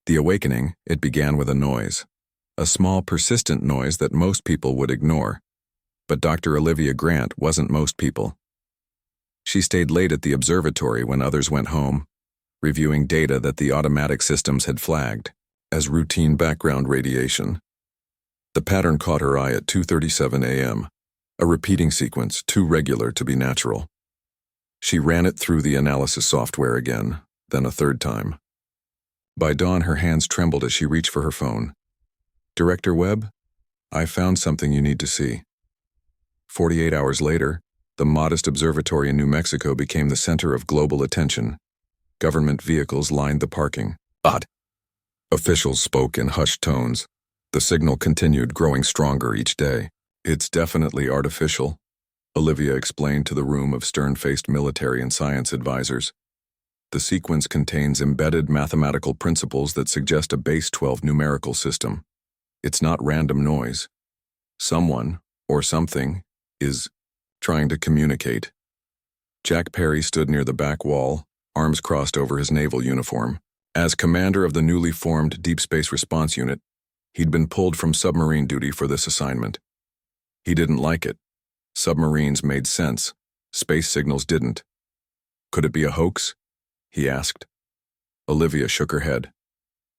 The awakening, it began with a noise. A small, persistent noise that most people would ignore. But Dr. Olivia Grant wasn't most people. She stayed late at the observatory when others went home, reviewing data that the automatic systems had flagged as routine background radiation. The pattern caught her eye at 2:37 a.m., a repeating sequence too regular to be natural. She ran it through the analysis software again, then a third time. By dawn, her hands trembled as she reached for her phone. "Director Webb, I found something you need to see." 48 hours later, the modest observatory in New Mexico became the center of global attention. Government vehicles lined the parking. "Odd." Officials spoke in hushed tones. The signal continued, growing stronger each day. "It's definitely artificial," Olivia explained to the room of stern-faced military and science advisors. "The sequence contains embedded mathematical principles that suggest a base 12 numerical system. It's not random noise. Someone, or something, is trying to communicate." Jack Perry stood near the back wall, arms crossed over his naval uniform. As commander of the newly formed Deep Space Response Unit, he'd been pulled from submarine duty for this assignment. He didn't like it. Submarines made sense. Space signals didn't. "Could it be a hoax?" he asked. Olivia shook her head.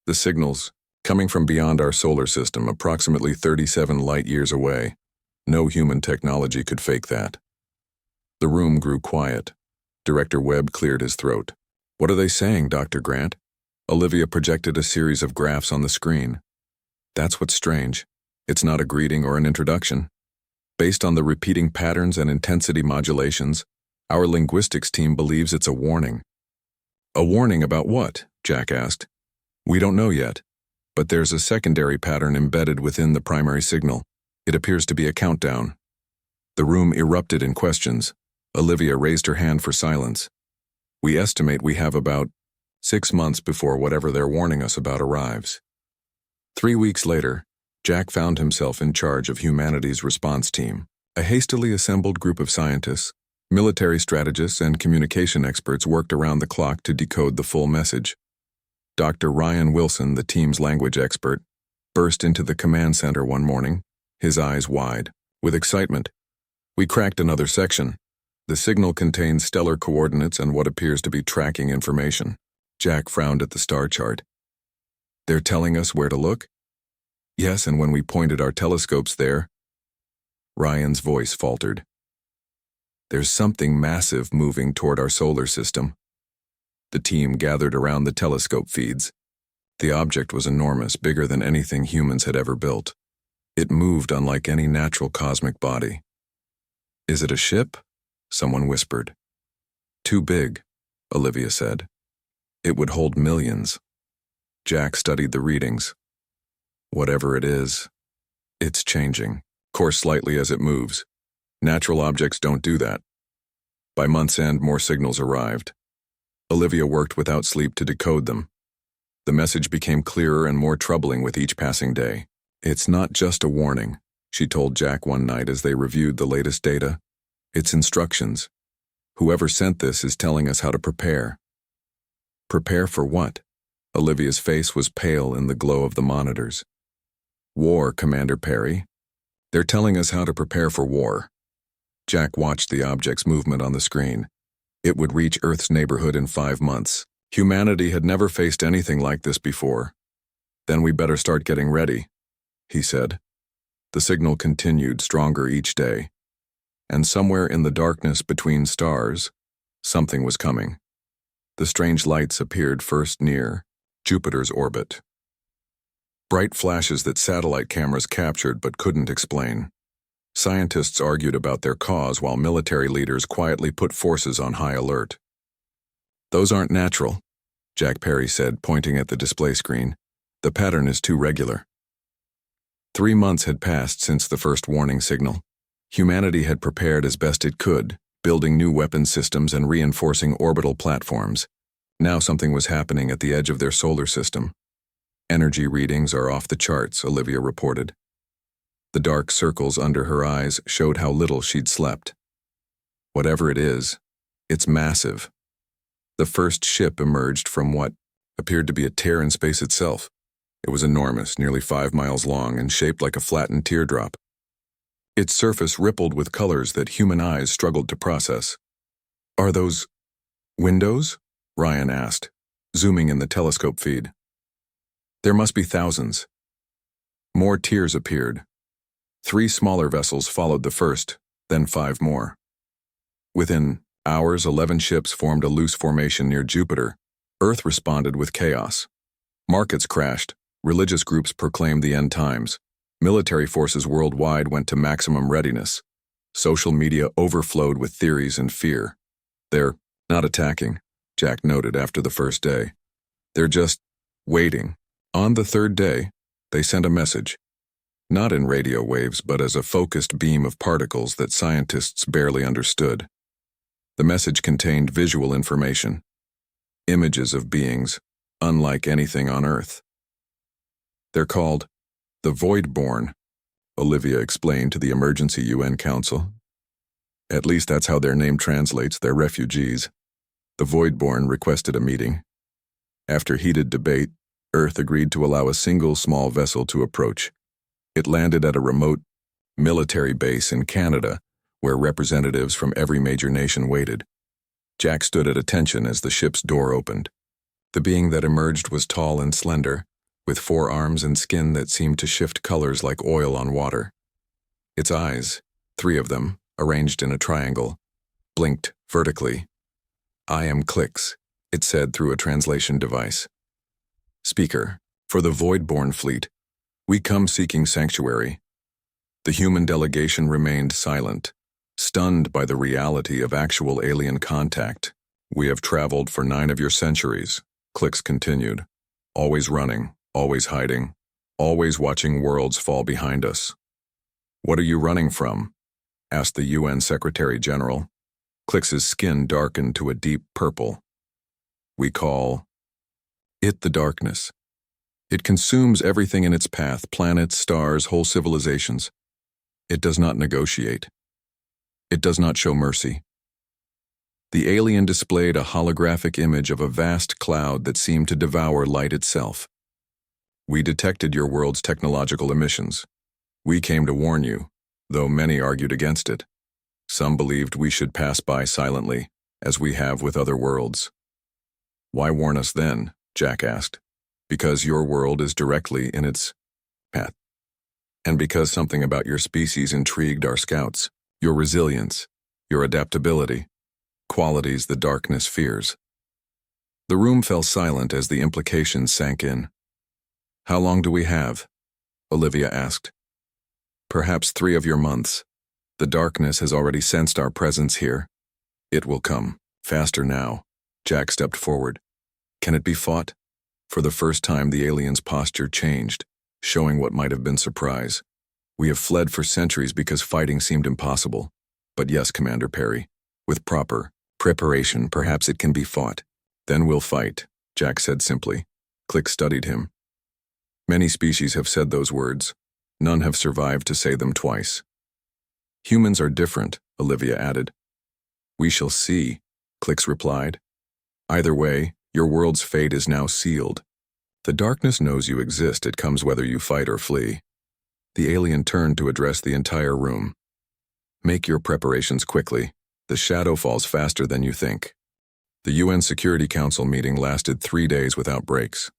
"The signals, coming from beyond our solar system, approximately 37 light-years away. No human technology could fake that." The room grew quiet. Director Webb cleared his throat. "What are they saying, Dr. Grant?" Olivia projected a series of graphs on the screen. "That's what's strange. It's not a greeting or an introduction. Based on the repeating patterns and intensity modulations, our linguistics team believes it's a warning." "A warning about what?" Jack asked. "We don't know yet, but there's a secondary pattern embedded within the primary signal. It appears to be a countdown." The room erupted in questions. Olivia raised her hand for silence. "We estimate we have about 6 months before whatever they're warning us about arrives." 3 weeks later, Jack found himself in charge of humanity's response team, a hastily assembled group of scientists. Military strategists and communication experts worked around the clock to decode the full message. Dr. Ryan Wilson, the team's language expert, burst into the command center one morning, his eyes wide with excitement. "We cracked another section. The signal contains stellar coordinates and what appears to be tracking information." Jack frowned at the star chart. "They're telling us where to look?" "Yes, and when we pointed our telescopes there." Ryan's voice faltered. "There's something massive moving toward our solar system." The team gathered around the telescope feeds. The object was enormous, bigger than anything humans had ever built. It moved unlike any natural cosmic body. "Is it a ship?" someone whispered. "Too big," Olivia said. "It would hold millions." Jack studied the readings. "Whatever it is, it's changing, course slightly as it moves. Natural objects don't do that." By month's end, more signals arrived. Olivia worked without sleep to decode them. The message became clearer and more troubling with each passing day. "It's not just a warning," she told Jack one night as they reviewed the latest data. "It's instructions. Whoever sent this is telling us how to prepare." "Prepare for what?" Olivia's face was pale in the glow of the monitors. "War, Commander Perry. They're telling us how to prepare for war." Jack watched the object's movement on the screen. It would reach Earth's neighborhood in 5 months. Humanity had never faced anything like this before. "Then we better start getting ready," he said. The signal continued, stronger each day. And somewhere in the darkness between stars, something was coming. The strange lights appeared first near Jupiter's orbit. Bright flashes that satellite cameras captured but couldn't explain. Scientists argued about their cause while military leaders quietly put forces on high alert. "Those aren't natural," Jack Perry said, pointing at the display screen. "The pattern is too regular." 3 months had passed since the first warning signal. Humanity had prepared as best it could, building new weapon systems and reinforcing orbital platforms. Now something was happening at the edge of their solar system. "Energy readings are off the charts," Olivia reported. The dark circles under her eyes showed how little she'd slept. "Whatever it is, it's massive." The first ship emerged from what appeared to be a tear in space itself. It was enormous, nearly 5 miles long, and shaped like a flattened teardrop. Its surface rippled with colors that human eyes struggled to process. "Are those windows?" Ryan asked, zooming in the telescope feed. "There must be thousands." More tiers appeared. 3 smaller vessels followed the first, then 5 more. Within hours, 11 ships formed a loose formation near Jupiter. Earth responded with chaos. Markets crashed, religious groups proclaimed the end times, military forces worldwide went to maximum readiness. Social media overflowed with theories and fear. "They're not attacking," Jack noted after the first day. "They're just waiting." On the third day, they sent a message. Not in radio waves, but as a focused beam of particles that scientists barely understood. The message contained visual information. Images of beings, unlike anything on Earth. "They're called the Voidborn," Olivia explained to the Emergency UN Council. "At least that's how their name translates, they're refugees." The Voidborn requested a meeting. After heated debate, Earth agreed to allow a single small vessel to approach. It landed at a remote military base in Canada, where representatives from every major nation waited. Jack stood at attention as the ship's door opened. The being that emerged was tall and slender, with 4 arms and skin that seemed to shift colors like oil on water. Its eyes, 3 of them, arranged in a triangle, blinked vertically. "I am Clicks," it said through a translation device. "Speaker, for the Voidborn fleet, we come seeking sanctuary." The human delegation remained silent, stunned by the reality of actual alien contact. "We have traveled for 9 of your centuries," Clicks continued. "Always running, always hiding, always watching worlds fall behind us." "What are you running from?" asked the UN Secretary General. Clicks's skin darkened to a deep purple. "We call it the darkness. It consumes everything in its path, planets, stars, whole civilizations. It does not negotiate. It does not show mercy." The alien displayed a holographic image of a vast cloud that seemed to devour light itself. "We detected your world's technological emissions. We came to warn you, though many argued against it. Some believed we should pass by silently, as we have with other worlds." "Why warn us then?" Jack asked. "Because your world is directly in its path. And because something about your species intrigued our scouts, your resilience, your adaptability, qualities the darkness fears." The room fell silent as the implications sank in. "How long do we have?" Olivia asked. "Perhaps 3 of your months. The darkness has already sensed our presence here. It will come, faster now." Jack stepped forward. "Can it be fought?" For the first time, the alien's posture changed, showing what might have been surprise. "We have fled for centuries because fighting seemed impossible. But yes, Commander Perry, with proper preparation, perhaps it can be fought." "Then we'll fight," Jack said simply. Click studied him. "Many species have said those words. None have survived to say them twice." "Humans are different," Olivia added. "We shall see," Clicks replied. "Either way, your world's fate is now sealed. The darkness knows you exist. It comes whether you fight or flee." The alien turned to address the entire room. "Make your preparations quickly. The shadow falls faster than you think." The UN Security Council meeting lasted 3 days without breaks.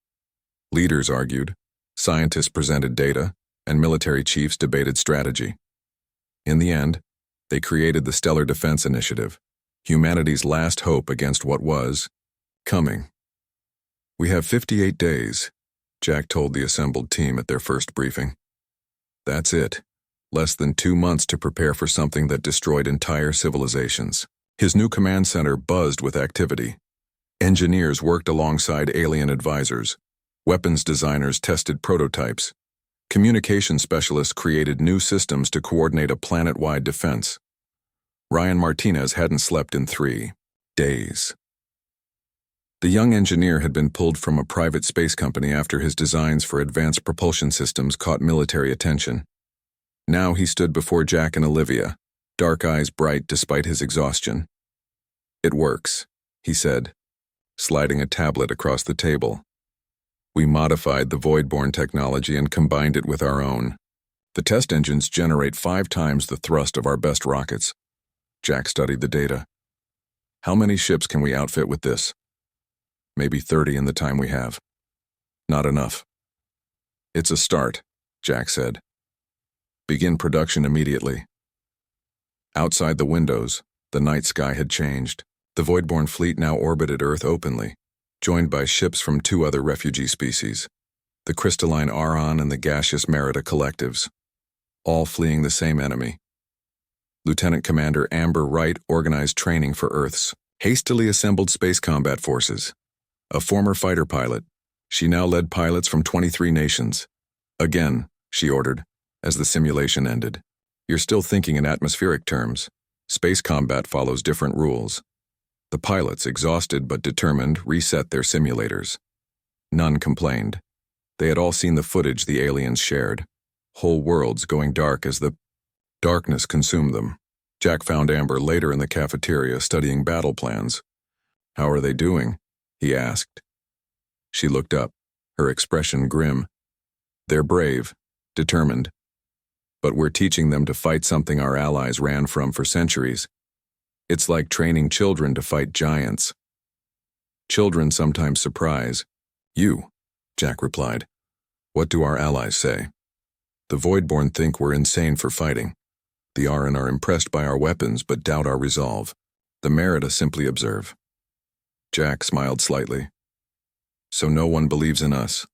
Leaders argued, scientists presented data, and military chiefs debated strategy. In the end, they created the Stellar Defense Initiative, humanity's last hope against what was coming. "We have 58 days, Jack told the assembled team at their first briefing. "That's it. Less than 2 months to prepare for something that destroyed entire civilizations." His new command center buzzed with activity. Engineers worked alongside alien advisors. Weapons designers tested prototypes. Communication specialists created new systems to coordinate a planet-wide defense. Ryan Martinez hadn't slept in 3 days. The young engineer had been pulled from a private space company after his designs for advanced propulsion systems caught military attention. Now he stood before Jack and Olivia, dark eyes bright despite his exhaustion. "It works," he said, sliding a tablet across the table. We modified the Voidborn technology and combined it with our own. The test engines generate 5 times the thrust of our best rockets. Jack studied the data. How many ships can we outfit with this? Maybe 30 in the time we have. Not enough. It's a start, Jack said. Begin production immediately. Outside the windows, the night sky had changed. The Voidborn fleet now orbited Earth openly, joined by ships from 2 other refugee species, the crystalline Aron and the gaseous Merida collectives, all fleeing the same enemy. Lieutenant Commander Amber Wright organized training for Earth's hastily assembled space combat forces. A former fighter pilot, she now led pilots from 23 nations. Again, she ordered, as the simulation ended. You're still thinking in atmospheric terms. Space combat follows different rules. The pilots, exhausted but determined, reset their simulators. None complained. They had all seen the footage the aliens shared. Whole worlds going dark as the darkness consumed them. Jack found Amber later in the cafeteria studying battle plans. "How are they doing?" he asked. She looked up, her expression grim. "They're brave, determined. But we're teaching them to fight something our allies ran from for centuries. It's like training children to fight giants." "Children sometimes surprise you," Jack replied. "What do our allies say?" "The Voidborn think we're insane for fighting. The Aron are impressed by our weapons but doubt our resolve. The Merida simply observe." Jack smiled slightly. "So no one believes in us?"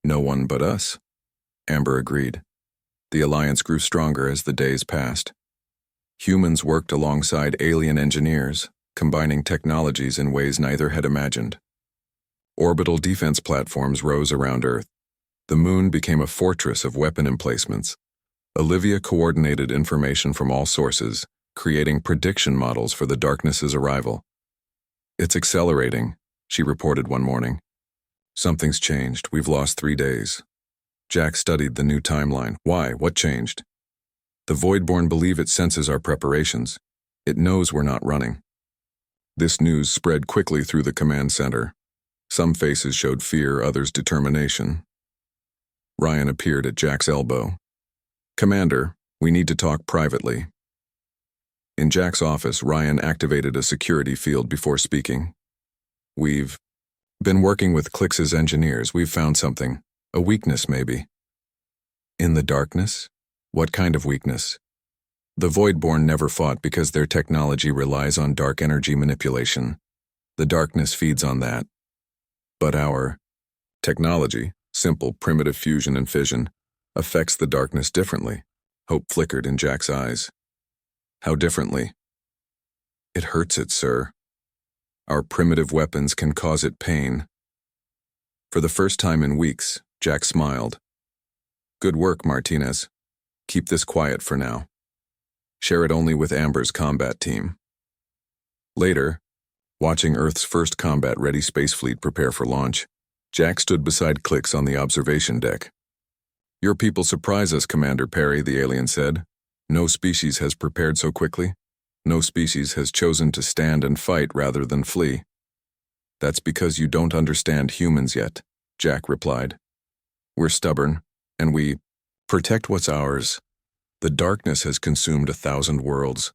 "No one but us," Amber agreed. The alliance grew stronger as the days passed. Humans worked alongside alien engineers, combining technologies in ways neither had imagined. Orbital defense platforms rose around Earth. The moon became a fortress of weapon emplacements. Olivia coordinated information from all sources, creating prediction models for the darkness's arrival. "It's accelerating," she reported one morning. "Something's changed. We've lost 3 days." Jack studied the new timeline. "Why? What changed?" "The Voidborn believe it senses our preparations. It knows we're not running." This news spread quickly through the command center. Some faces showed fear, others determination. Ryan appeared at Jack's elbow. "Commander, we need to talk privately." In Jack's office, Ryan activated a security field before speaking. "We've been working with Clix's engineers. We've found something. A weakness, maybe." "In the darkness? What kind of weakness?" "The Voidborn never fought because their technology relies on dark energy manipulation. The darkness feeds on that. But our technology, simple, primitive fusion and fission, affects the darkness differently." Hope flickered in Jack's eyes. "How differently?" "It hurts it, sir. Our primitive weapons can cause it pain." For the first time in weeks, Jack smiled. "Good work, Martinez. Keep this quiet for now. Share it only with Amber's combat team." Later, watching Earth's first combat-ready space fleet prepare for launch, Jack stood beside Clix on the observation deck. "Your people surprise us, Commander Perry," the alien said. "No species has prepared so quickly. No species has chosen to stand and fight rather than flee." "That's because you don't understand humans yet," Jack replied. "We're stubborn, and we protect what's ours. The darkness has consumed 1,000 worlds.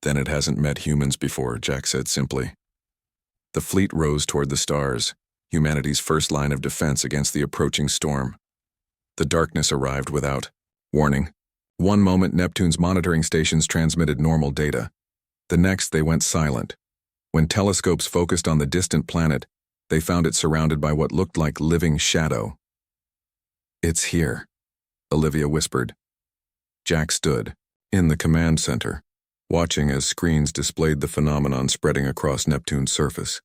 Then it hasn't met humans before," Jack said simply. The fleet rose toward the stars, humanity's first line of defense against the approaching storm. The darkness arrived without warning. One moment, Neptune's monitoring stations transmitted normal data. The next, they went silent. When telescopes focused on the distant planet, they found it surrounded by what looked like living shadow. "It's here," Olivia whispered. Jack stood, in the command center, watching as screens displayed the phenomenon spreading across Neptune's surface.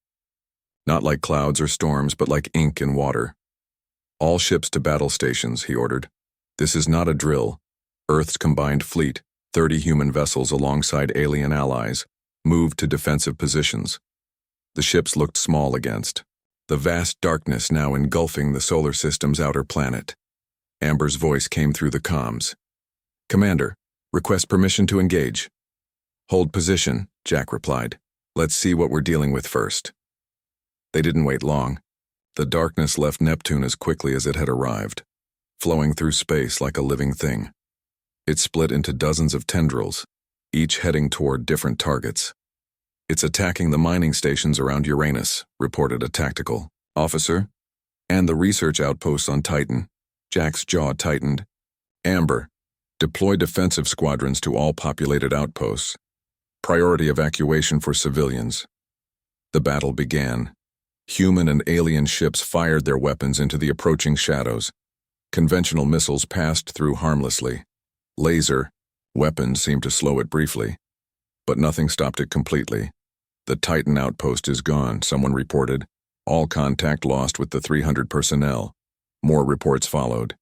Not like clouds or storms, but like ink in water. "All ships to battle stations," he ordered. "This is not a drill. Earth's combined fleet, 30 human vessels alongside alien allies, moved to defensive positions." The ships looked small against the vast darkness now engulfing the solar system's outer planet. Amber's voice came through the comms. "Commander, request permission to engage." "Hold position," Jack replied. "Let's see what we're dealing with first." They didn't wait long. The darkness left Neptune as quickly as it had arrived, flowing through space like a living thing. It split into dozens of tendrils, each heading toward different targets. "It's attacking the mining stations around Uranus," reported a tactical officer, "and the research outposts on Titan." Jack's jaw tightened. "Amber, deploy defensive squadrons to all populated outposts. Priority evacuation for civilians." The battle began. Human and alien ships fired their weapons into the approaching shadows. Conventional missiles passed through harmlessly. Laser weapons seemed to slow it briefly, but nothing stopped it completely. "The Titan outpost is gone," someone reported. "All contact lost with the 300 personnel." More reports followed.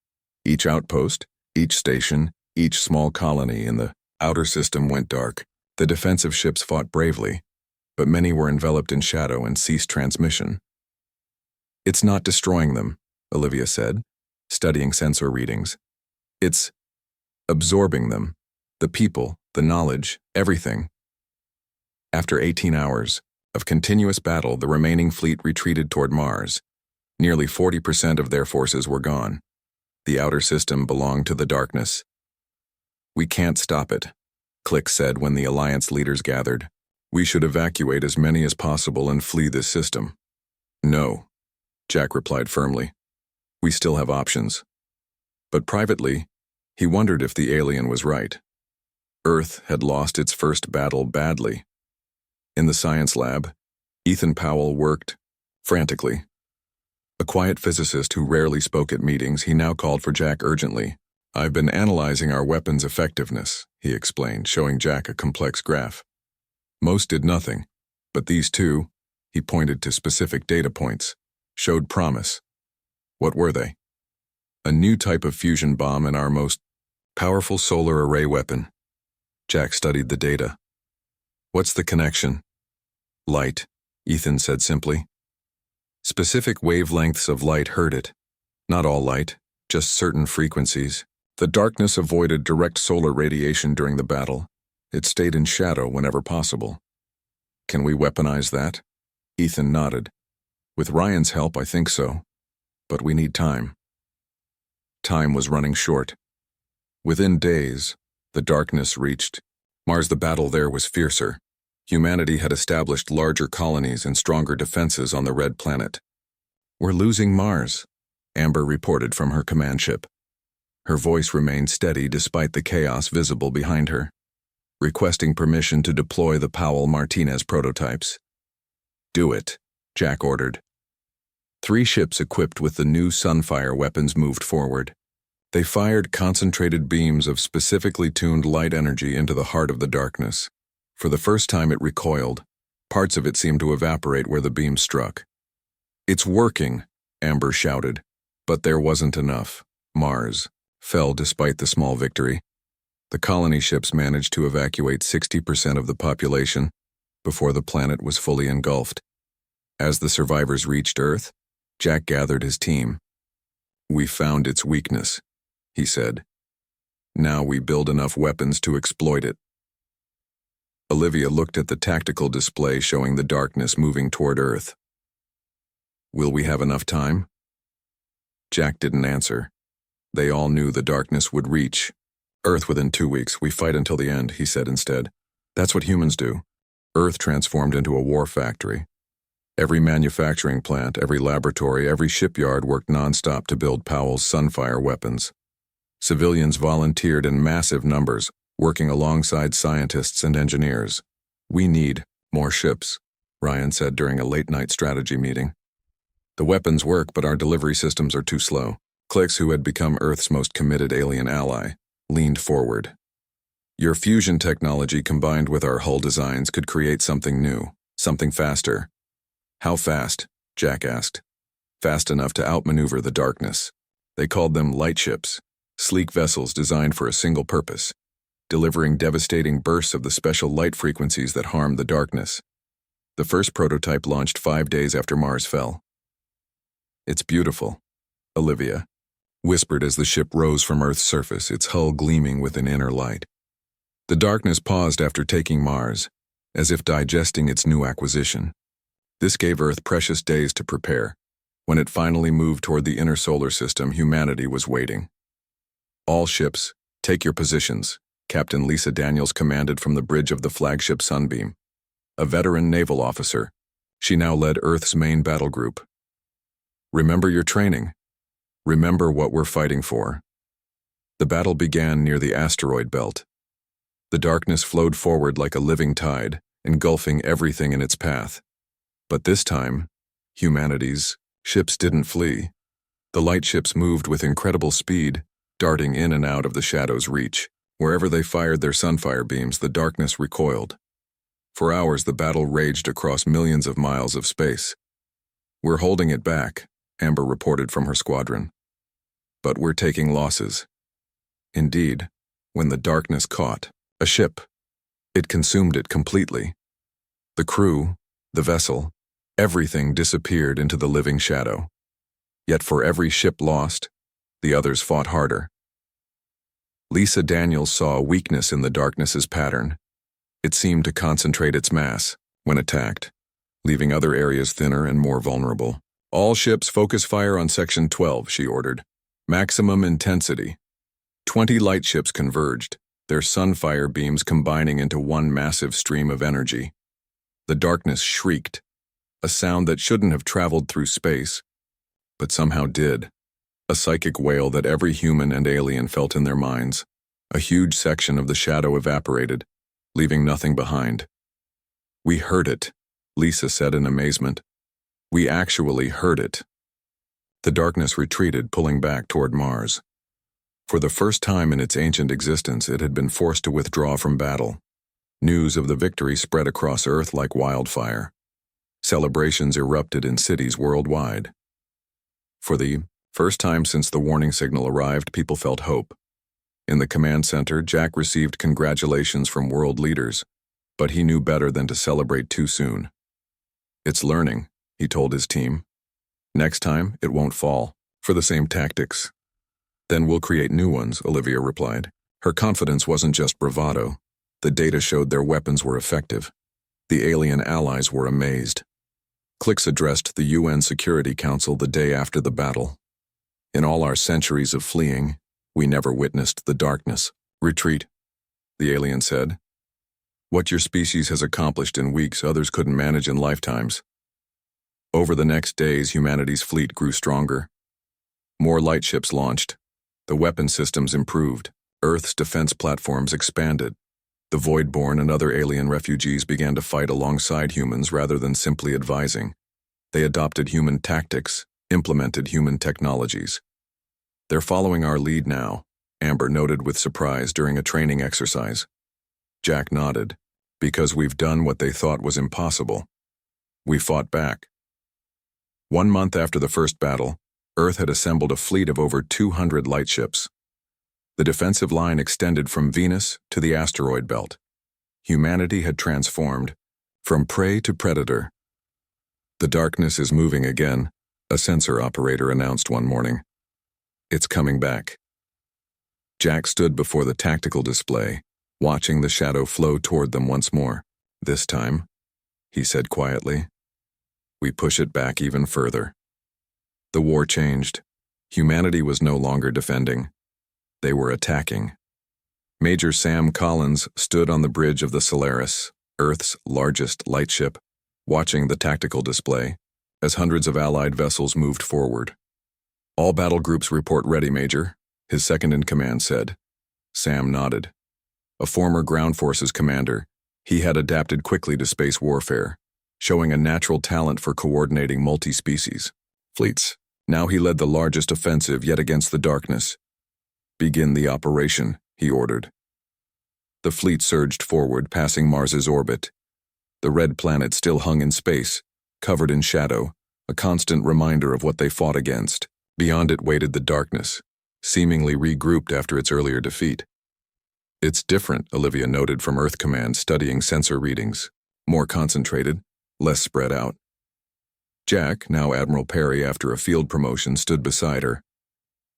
Each outpost, each station, each small colony in the outer system went dark. The defensive ships fought bravely, but many were enveloped in shadow and ceased transmission. "It's not destroying them," Olivia said, studying sensor readings. "It's absorbing them. The people, the knowledge, everything." After 18 hours of continuous battle, the remaining fleet retreated toward Mars. Nearly 40% of their forces were gone. The outer system belonged to the darkness. "We can't stop it," Click said when the Alliance leaders gathered. "We should evacuate as many as possible and flee this system." "No," Jack replied firmly. "We still have options." But privately, he wondered if the alien was right. Earth had lost its first battle badly. In the science lab, Ethan Powell worked frantically. A quiet physicist who rarely spoke at meetings, he now called for Jack urgently. "I've been analyzing our weapons' effectiveness," he explained, showing Jack a complex graph. "Most did nothing, but these two," he pointed to specific data points, "showed promise." "What were they?" "A new type of fusion bomb and our most powerful solar array weapon." Jack studied the data. "What's the connection?" "Light," Ethan said simply. "Specific wavelengths of light hurt it. Not all light, just certain frequencies. The darkness avoided direct solar radiation during the battle. It stayed in shadow whenever possible." "Can we weaponize that?" Ethan nodded. "With Ryan's help, I think so. But we need time." Time was running short. Within days, the darkness reached Mars. The battle there was fiercer. Humanity had established larger colonies and stronger defenses on the Red Planet. "We're losing Mars," Amber reported from her command ship. Her voice remained steady despite the chaos visible behind her. "Requesting permission to deploy the Powell-Martinez prototypes." "Do it," Jack ordered. 3 ships equipped with the new Sunfire weapons moved forward. They fired concentrated beams of specifically tuned light energy into the heart of the darkness. For the first time it recoiled. Parts of it seemed to evaporate where the beam struck. "It's working," Amber shouted. But there wasn't enough. Mars fell despite the small victory. The colony ships managed to evacuate 60% of the population before the planet was fully engulfed. As the survivors reached Earth, Jack gathered his team. "We found its weakness," he said. "Now we build enough weapons to exploit it." Olivia looked at the tactical display showing the darkness moving toward Earth. "Will we have enough time?" Jack didn't answer. They all knew the darkness would reach Earth within 2 weeks. "We fight until the end," he said instead. "That's what humans do." Earth transformed into a war factory. Every manufacturing plant, every laboratory, every shipyard worked nonstop to build Powell's Sunfire weapons. Civilians volunteered in massive numbers, working alongside scientists and engineers. "We need more ships," Ryan said during a late-night strategy meeting. "The weapons work, but our delivery systems are too slow." Clix, who had become Earth's most committed alien ally, leaned forward. "Your fusion technology combined with our hull designs could create something new, something faster." "How fast?" Jack asked. "Fast enough to outmaneuver the darkness." They called them light ships, sleek vessels designed for a single purpose, delivering devastating bursts of the special light frequencies that harm the darkness. The first prototype launched 5 days after Mars fell. "It's beautiful," Olivia whispered as the ship rose from Earth's surface, its hull gleaming with an inner light. The darkness paused after taking Mars, as if digesting its new acquisition. This gave Earth precious days to prepare. When it finally moved toward the inner solar system, humanity was waiting. "All ships, take your positions," Captain Lisa Daniels commanded from the bridge of the flagship Sunbeam. A veteran naval officer, she now led Earth's main battle group. "Remember your training. Remember what we're fighting for." The battle began near the asteroid belt. The darkness flowed forward like a living tide, engulfing everything in its path. But this time, humanity's ships didn't flee. The light ships moved with incredible speed, darting in and out of the shadow's reach. Wherever they fired their sunfire beams, the darkness recoiled. For hours, the battle raged across millions of miles of space. "We're holding it back," Amber reported from her squadron. "But we're taking losses." Indeed, when the darkness caught a ship, it consumed it completely. The crew, the vessel, everything disappeared into the living shadow. Yet for every ship lost, the others fought harder. Lisa Daniels saw a weakness in the darkness's pattern. It seemed to concentrate its mass when attacked, leaving other areas thinner and more vulnerable. "All ships focus fire on Section 12, she ordered. "Maximum intensity." 20 light ships converged, their sunfire beams combining into one massive stream of energy. The darkness shrieked, a sound that shouldn't have traveled through space, but somehow did. A psychic wail that every human and alien felt in their minds. A huge section of the shadow evaporated, leaving nothing behind. "We heard it," Lisa said in amazement. "We actually heard it." The darkness retreated, pulling back toward Mars. For the first time in its ancient existence, it had been forced to withdraw from battle. News of the victory spread across Earth like wildfire. Celebrations erupted in cities worldwide. For the first time since the warning signal arrived, people felt hope. In the command center, Jack received congratulations from world leaders, but he knew better than to celebrate too soon. "It's learning," he told his team. "Next time, it won't fall for the same tactics." "Then we'll create new ones," Olivia replied. Her confidence wasn't just bravado. The data showed their weapons were effective. The alien allies were amazed. Clix addressed the UN Security Council the day after the battle. "In all our centuries of fleeing, we never witnessed the darkness." "Retreat," the alien said. "What your species has accomplished in weeks, others couldn't manage in lifetimes." Over the next days, humanity's fleet grew stronger. More light ships launched. The weapon systems improved. Earth's defense platforms expanded. The Voidborn and other alien refugees began to fight alongside humans rather than simply advising. They adopted human tactics, implemented human technologies. "They're following our lead now," Amber noted with surprise during a training exercise. Jack nodded. "Because we've done what they thought was impossible. We fought back." 1 month after the first battle, Earth had assembled a fleet of over 200 light ships. The defensive line extended from Venus to the asteroid belt. Humanity had transformed from prey to predator. "The darkness is moving again," a sensor operator announced one morning. "It's coming back." Jack stood before the tactical display, watching the shadow flow toward them once more. "This time," he said quietly, "we push it back even further." The war changed. Humanity was no longer defending. They were attacking. Major Sam Collins stood on the bridge of the Solaris, Earth's largest light ship, watching the tactical display as hundreds of Allied vessels moved forward. "All battle groups report ready, Major," his second-in-command said. Sam nodded. A former ground forces commander, he had adapted quickly to space warfare, showing a natural talent for coordinating multi-species fleets. Now he led the largest offensive yet against the darkness. "Begin the operation," he ordered. The fleet surged forward, passing Mars's orbit. The red planet still hung in space, covered in shadow, a constant reminder of what they fought against. Beyond it waited the darkness, seemingly regrouped after its earlier defeat. "It's different," Olivia noted from Earth Command, studying sensor readings. "More concentrated, less spread out." Jack, now Admiral Perry after a field promotion, stood beside her.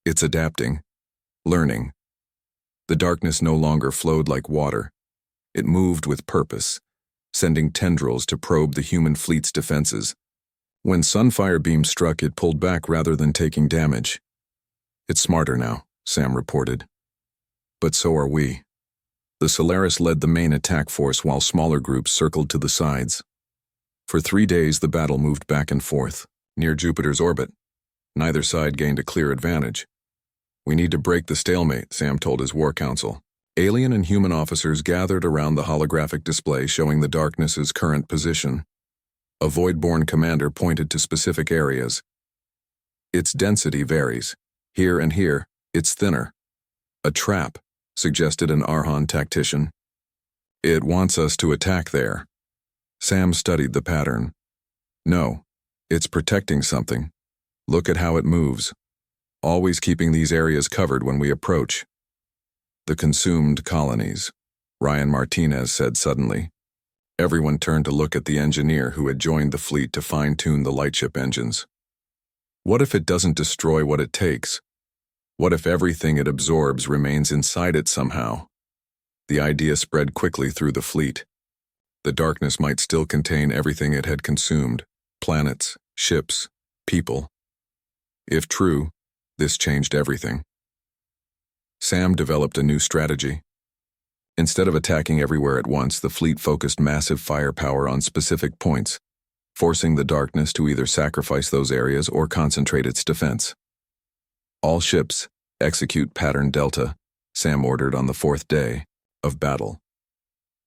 "It's adapting, learning." The darkness no longer flowed like water. It moved with purpose, sending tendrils to probe the human fleet's defenses. When sunfire beam struck, it pulled back rather than taking damage. It's smarter now, Sam reported. But so are we. The Solaris led the main attack force while smaller groups circled to the sides. For 3 days, the battle moved back and forth, near Jupiter's orbit. Neither side gained a clear advantage. We need to break the stalemate, Sam told his war council. Alien and human officers gathered around the holographic display showing the darkness's current position. A Void-born commander pointed to specific areas. Its density varies. Here and here, it's thinner. A trap, suggested an Arhan tactician. It wants us to attack there. Sam studied the pattern. No, it's protecting something. Look at how it moves. Always keeping these areas covered when we approach. The consumed colonies, Ryan Martinez said suddenly. Everyone turned to look at the engineer who had joined the fleet to fine-tune the lightship engines. What if it doesn't destroy what it takes? What if everything it absorbs remains inside it somehow? The idea spread quickly through the fleet. The darkness might still contain everything it had consumed: planets, ships, people. If true, this changed everything. Sam developed a new strategy. Instead of attacking everywhere at once, the fleet focused massive firepower on specific points, forcing the darkness to either sacrifice those areas or concentrate its defense. All ships, execute pattern Delta, Sam ordered on the 4th day of battle.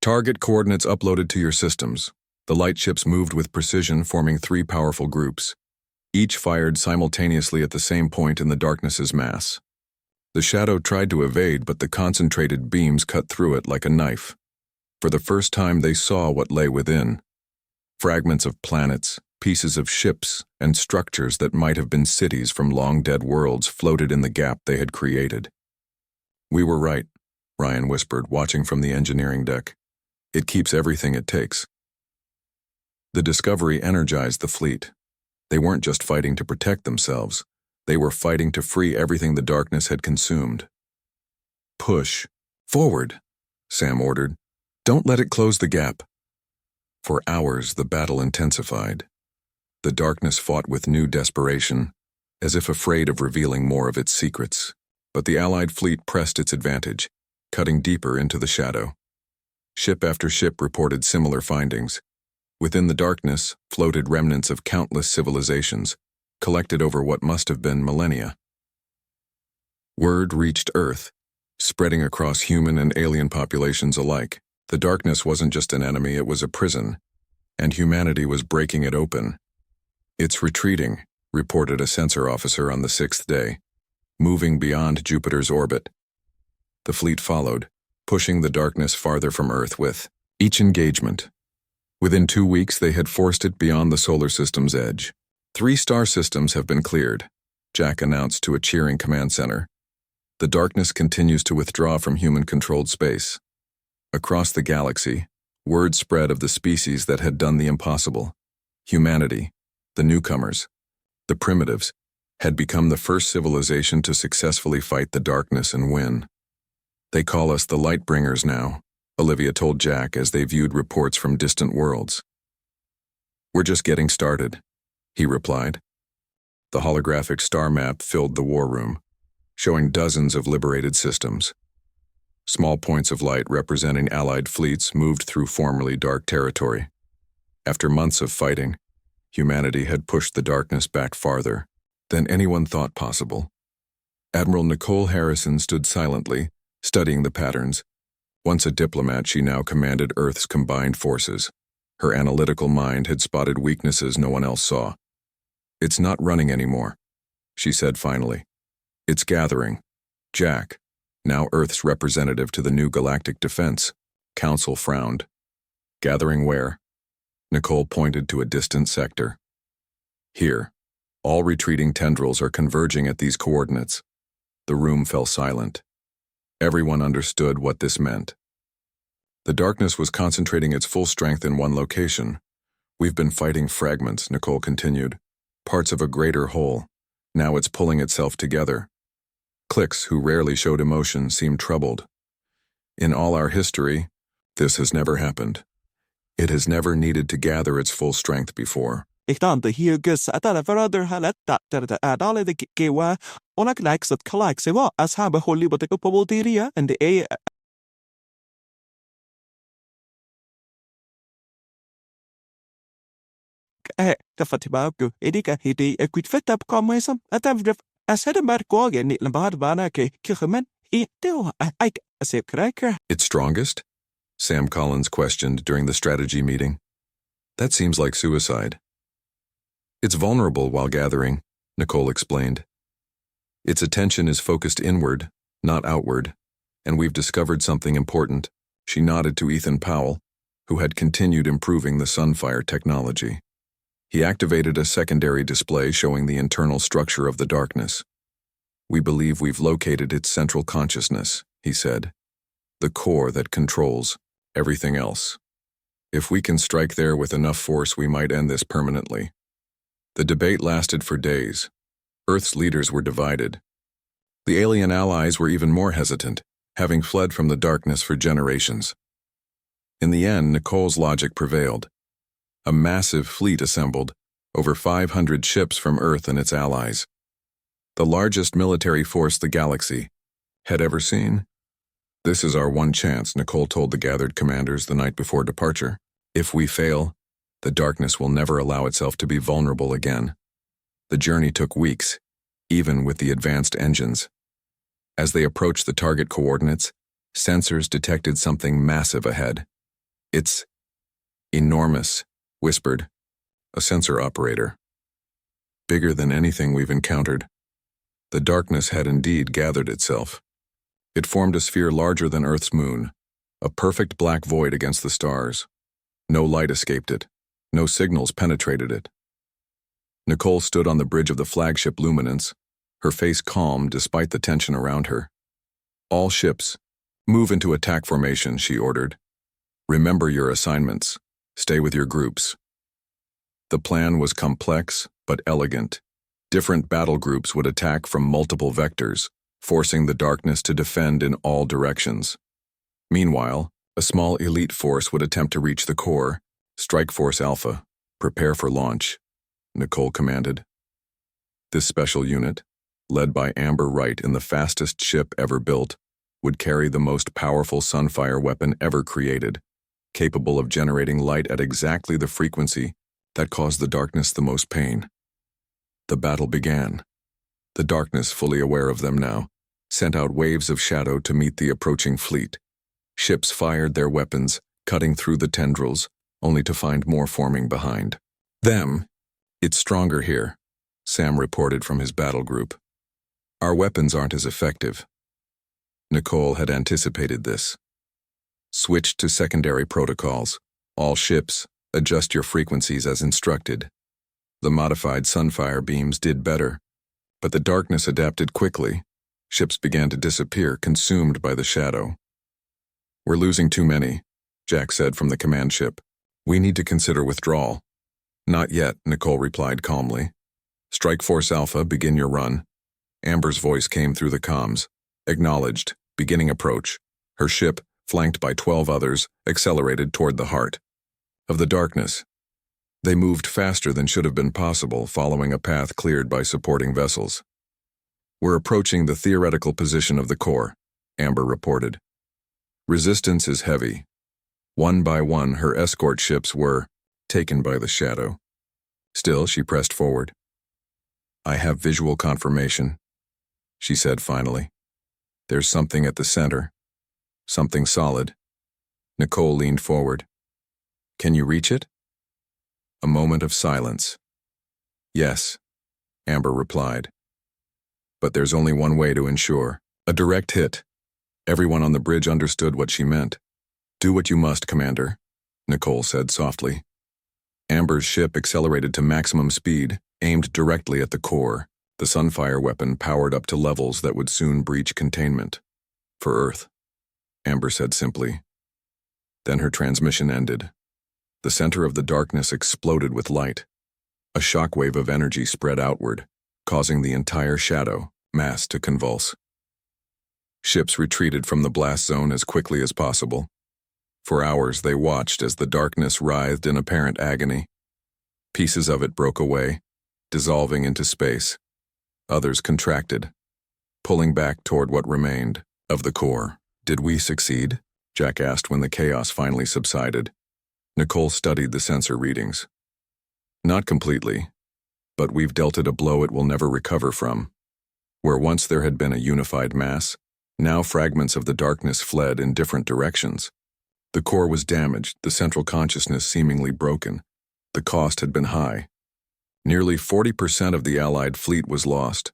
Target coordinates uploaded to your systems. The light ships moved with precision, forming 3 powerful groups. Each fired simultaneously at the same point in the darkness's mass. The shadow tried to evade, but the concentrated beams cut through it like a knife. For the first time, they saw what lay within. Fragments of planets, pieces of ships, and structures that might have been cities from long-dead worlds floated in the gap they had created. We were right, Ryan whispered, watching from the engineering deck. It keeps everything it takes. The discovery energized the fleet. They weren't just fighting to protect themselves. They were fighting to free everything the darkness had consumed. Push. Forward, Sam ordered. Don't let it close the gap. For hours, the battle intensified. The darkness fought with new desperation, as if afraid of revealing more of its secrets. But the Allied fleet pressed its advantage, cutting deeper into the shadow. Ship after ship reported similar findings. Within the darkness floated remnants of countless civilizations, collected over what must have been millennia. Word reached Earth, spreading across human and alien populations alike. The darkness wasn't just an enemy, it was a prison, and humanity was breaking it open. It's retreating, reported a sensor officer on the 6th day, moving beyond Jupiter's orbit. The fleet followed, pushing the darkness farther from Earth with each engagement. Within 2 weeks, they had forced it beyond the solar system's edge. 3 star systems have been cleared, Jack announced to a cheering command center. The darkness continues to withdraw from human-controlled space. Across the galaxy, word spread of the species that had done the impossible. Humanity, the newcomers, the primitives, had become the first civilization to successfully fight the darkness and win. They call us the Lightbringers now, Olivia told Jack as they viewed reports from distant worlds. We're just getting started, he replied. The holographic star map filled the war room, showing dozens of liberated systems. Small points of light representing Allied fleets moved through formerly dark territory. After months of fighting, humanity had pushed the darkness back farther than anyone thought possible. Admiral Nicole Harrison stood silently, studying the patterns. Once a diplomat, she now commanded Earth's combined forces. Her analytical mind had spotted weaknesses no one else saw. It's not running anymore, she said finally. It's gathering. Jack, now Earth's representative to the new Galactic Defense Council, frowned. Gathering where? Nicole pointed to a distant sector. Here. All retreating tendrils are converging at these coordinates. The room fell silent. Everyone understood what this meant. The darkness was concentrating its full strength in one location. We've been fighting fragments, Nicole continued. Parts of a greater whole. Now it's pulling itself together. Clix, who rarely showed emotion, seemed troubled. In all our history, this has never happened. It has never needed to gather its full strength before. Ik dan de hier gus dat verder halet dat alle de gewa onak likes dat gelijk ze wel als hebben Hollywood de populteria en de dat fatibauku edika hidi equit fet up communism at as had maar kogen niet lambad bana ke kirmen I say cracker. Its strongest? Sam Collins questioned during the strategy meeting. That seems like suicide. It's vulnerable while gathering, Nicole explained. Its attention is focused inward, not outward, and we've discovered something important. She nodded to Ethan Powell, who had continued improving the Sunfire technology. He activated a secondary display showing the internal structure of the darkness. We believe we've located its central consciousness, he said, the core that controls everything else. If we can strike there with enough force, we might end this permanently. The debate lasted for days. Earth's leaders were divided. The alien allies were even more hesitant, having fled from the darkness for generations. In the end, Nicole's logic prevailed. A massive fleet assembled, over 500 ships from Earth and its allies. The largest military force the galaxy had ever seen. This is our one chance, Nicole told the gathered commanders the night before departure. If we fail, the darkness will never allow itself to be vulnerable again. The journey took weeks, even with the advanced engines. As they approached the target coordinates, sensors detected something massive ahead. It's enormous, whispered a sensor operator. Bigger than anything we've encountered. The darkness had indeed gathered itself. It formed a sphere larger than Earth's moon, a perfect black void against the stars. No light escaped it. No signals penetrated it. Nicole stood on the bridge of the flagship Luminance, her face calm despite the tension around her. All ships, move into attack formation, she ordered. Remember your assignments. Stay with your groups. The plan was complex but elegant. Different battle groups would attack from multiple vectors, forcing the darkness to defend in all directions. Meanwhile, a small elite force would attempt to reach the core. Strike Force Alpha, prepare for launch, Nicole commanded. This special unit, led by Amber Wright in the fastest ship ever built, would carry the most powerful Sunfire weapon ever created, capable of generating light at exactly the frequency that caused the darkness the most pain. The battle began. The darkness, fully aware of them now, sent out waves of shadow to meet the approaching fleet. Ships fired their weapons, cutting through the tendrils, only to find more forming behind them. It's stronger here, Sam reported from his battle group. Our weapons aren't as effective. Nicole had anticipated this. Switch to secondary protocols. All ships, adjust your frequencies as instructed. The modified Sunfire beams did better, but the darkness adapted quickly. Ships began to disappear, consumed by the shadow. We're losing too many, Jack said from the command ship. We need to consider withdrawal. Not yet, Nicole replied calmly. Strike Force Alpha, begin your run. Amber's voice came through the comms. Acknowledged, beginning approach. Her ship, flanked by 12 others, accelerated toward the heart of the darkness. They moved faster than should have been possible, following a path cleared by supporting vessels. We're approaching the theoretical position of the core, Amber reported. Resistance is heavy. One by one, her escort ships were taken by the shadow. Still, she pressed forward. I have visual confirmation, she said finally. There's something at the center. Something solid. Nicole leaned forward. Can you reach it? A moment of silence. Yes, Amber replied. But there's only one way to ensure a direct hit. Everyone on the bridge understood what she meant. Do what you must, Commander, Nicole said softly. Amber's ship accelerated to maximum speed, aimed directly at the core. The Sunfire weapon powered up to levels that would soon breach containment. For Earth, Amber said simply. Then her transmission ended. The center of the darkness exploded with light. A shockwave of energy spread outward, causing the entire shadow mass to convulse. Ships retreated from the blast zone as quickly as possible. For hours they watched as the darkness writhed in apparent agony. Pieces of it broke away, dissolving into space. Others contracted, pulling back toward what remained of the core. Did we succeed? Jack asked when the chaos finally subsided. Nicole studied the sensor readings. Not completely, but we've dealt it a blow it will never recover from. Where once there had been a unified mass, now fragments of the darkness fled in different directions. The core was damaged, the central consciousness seemingly broken. The cost had been high. Nearly 40% of the Allied fleet was lost.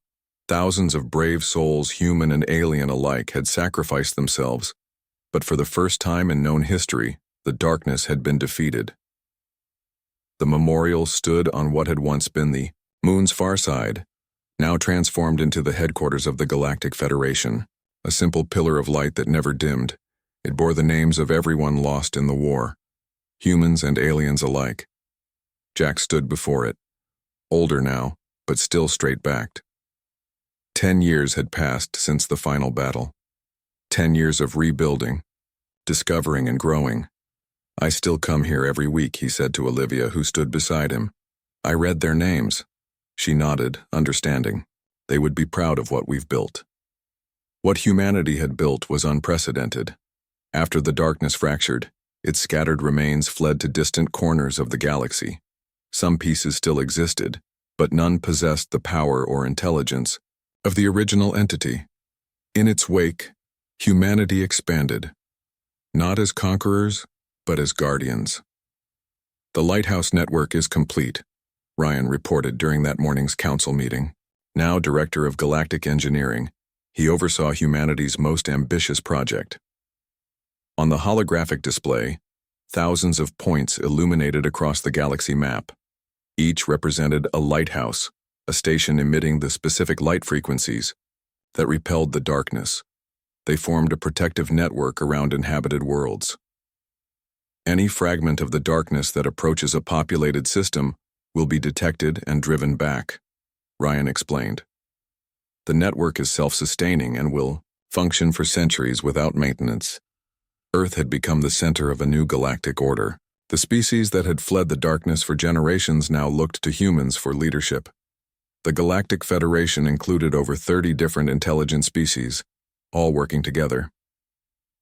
Thousands of brave souls, human and alien alike, had sacrificed themselves. But for the first time in known history, the darkness had been defeated. The memorial stood on what had once been the moon's far side, now transformed into the headquarters of the Galactic Federation, a simple pillar of light that never dimmed. It bore the names of everyone lost in the war, humans and aliens alike. Jack stood before it, older now, but still straight-backed. 10 years had passed since the final battle. 10 years of rebuilding, discovering and growing. I still come here every week, he said to Olivia, who stood beside him. I read their names. She nodded, understanding. They would be proud of what we've built. What humanity had built was unprecedented. After the darkness fractured, its scattered remains fled to distant corners of the galaxy. Some pieces still existed, but none possessed the power or intelligence of the original entity. In its wake, humanity expanded, not as conquerors, but as guardians. The Lighthouse Network is complete, Ryan reported during that morning's council meeting. Now director of galactic engineering, he oversaw humanity's most ambitious project. On the holographic display, thousands of points illuminated across the galaxy map. Each represented a lighthouse, a station emitting the specific light frequencies that repelled the darkness. They formed a protective network around inhabited worlds. Any fragment of the darkness that approaches a populated system will be detected and driven back, Ryan explained. The network is self-sustaining and will function for centuries without maintenance. Earth had become the center of a new galactic order. The species that had fled the darkness for generations now looked to humans for leadership. The Galactic Federation included over 30 different intelligent species, all working together.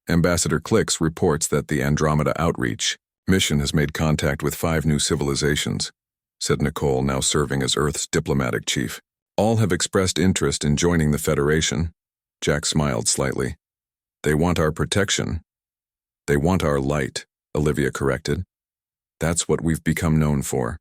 Ambassador Clix reports that the Andromeda Outreach mission has made contact with 5 new civilizations, said Nicole, now serving as Earth's diplomatic chief. All have expressed interest in joining the Federation. Jack smiled slightly. They want our protection. They want our light, Olivia corrected. That's what we've become known for.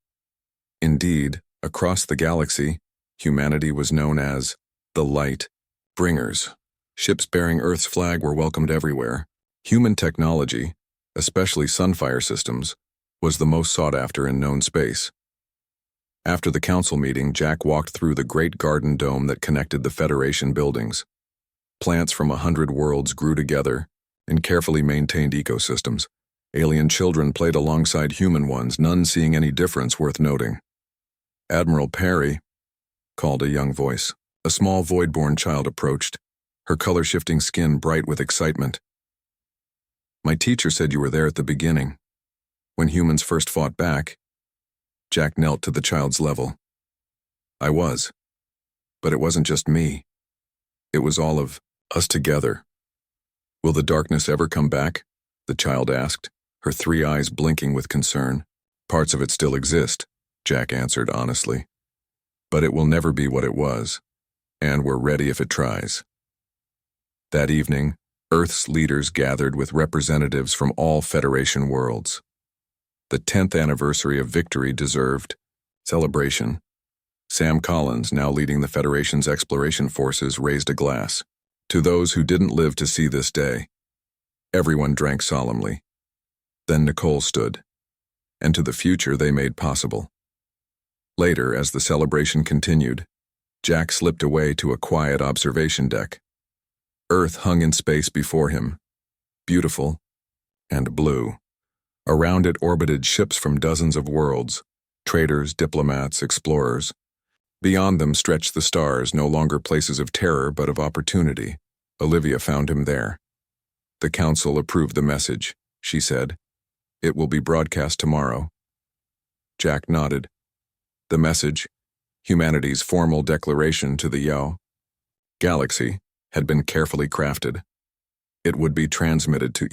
Indeed, across the galaxy, humanity was known as the Light Bringers. Ships bearing Earth's flag were welcomed everywhere. Human technology, especially sunfire systems, was the most sought after in known space. After the council meeting, Jack walked through the great garden dome that connected the Federation buildings. Plants from 100 worlds grew together in carefully maintained ecosystems. Alien children played alongside human ones, none seeing any difference worth noting. Admiral Perry, called a young voice. A small void-born child approached, her color-shifting skin bright with excitement. My teacher said you were there at the beginning. When humans first fought back, Jack knelt to the child's level. I was. But it wasn't just me. It was all of us together. Will the darkness ever come back? The child asked, her 3 eyes blinking with concern. Parts of it still exist, Jack answered honestly. But it will never be what it was, and we're ready if it tries. That evening, Earth's leaders gathered with representatives from all Federation worlds. The 10th anniversary of victory deserved celebration. Sam Collins, now leading the Federation's exploration forces, raised a glass. To those who didn't live to see this day. Everyone drank solemnly. Then Nicole stood. And to the future they made possible. Later, as the celebration continued, Jack slipped away to a quiet observation deck. Earth hung in space before him, beautiful and blue. Around it orbited ships from dozens of worlds, traders, diplomats, explorers. Beyond them stretched the stars, no longer places of terror but of opportunity. Olivia found him there. The council approved the message, she said. It will be broadcast tomorrow. Jack nodded. The message, humanity's formal declaration to the galaxy, had been carefully crafted. It would be transmitted to